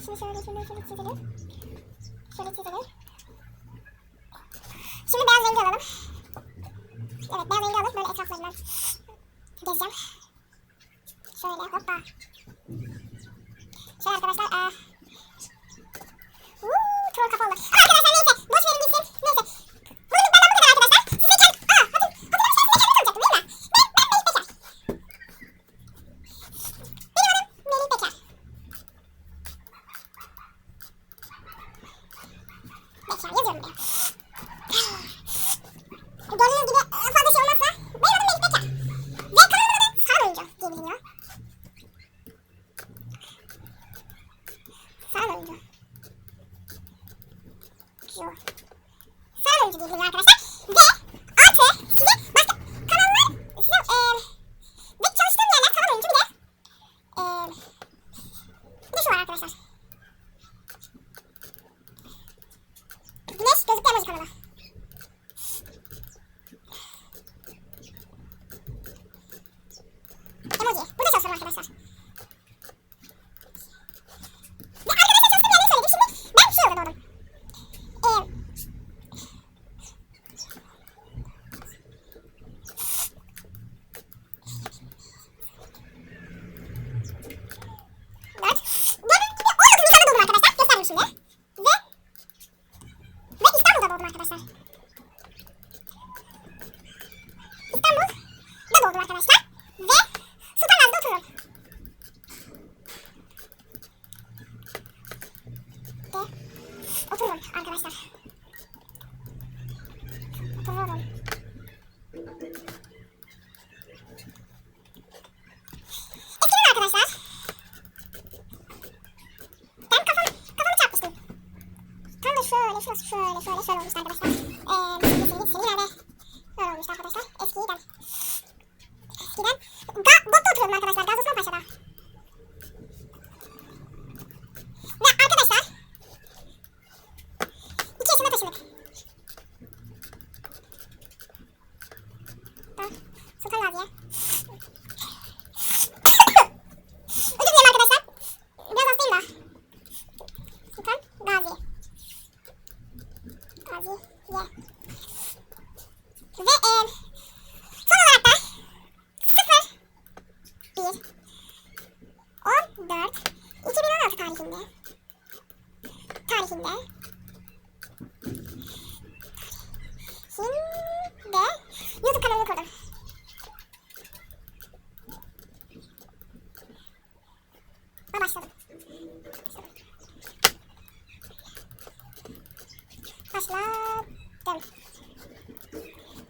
Şunu şöyle çizelim. Şöyle çizelim. Şimdi beyaz rengi alalım. Evet, beyaz rengi alıp böyle etraflarından gezeceğim. Şöyle hoppa. Şöyle arkadaşlar. Troll kafa olur. Arkadaşlar neyse. Boş verin gitsin. Neyse. Bugünlük benden bu kadar arkadaşlar. Size kendi... hatırlamışlar size kendi tanıtacaktım değil mi? Ben Melih Bekar. Bekar yazıyorum buraya. Gördüğünüz gibi fazla şey olmazsa benim adım Melih Bekar. Ve kanalımın adı Sarı Oyuncu diye biliniyor. Sarı Oyuncu. Sarı Oyuncu diye biliniyor arkadaşlar. Ve artı size başka kanallar size ve çalıştığım yerler Sarı Oyuncu bir de şu var arkadaşlar. Güneş gözlükle emoji kanalı. Emoji. Burada çalışıyorum arkadaşlar. Ve arkadaşlar çalıştığım yerleri söyledim. Şimdi ben şu yolda doğdum. Şimdi. Ve İstanbul'da doğdum arkadaşlar. İstanbul'da doğdum arkadaşlar. Ve Sultanahmet'te oturuyorum. Oturuyorum arkadaşlar. Oturuyorum. Eskiden arkadaşlar ben kafamı çarpmıştım. Tam da şöyle olmuştu arkadaşlar. Senin nerede? Böyle olmuştu arkadaşlar. Eskiden. Bot'ta oturuyordum arkadaşlar. Gazi Osman Paşa'da. Ve arkadaşlar 2 yaşında taşındık. Sultan Gazi'ye. Özür dilerim arkadaşlar. Biraz hastayım da. Sultan Gazi. Ve son olarak da 01.14.2016 tarihinde YouTube kanalını kurdum. Ve başladım.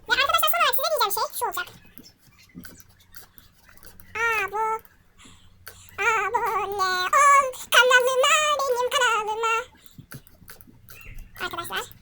Ve arkadaşlar son olarak size diyeceğim şey şu olacak. Abone ol kanalıma, benim kanalıma. Arkadaşlar.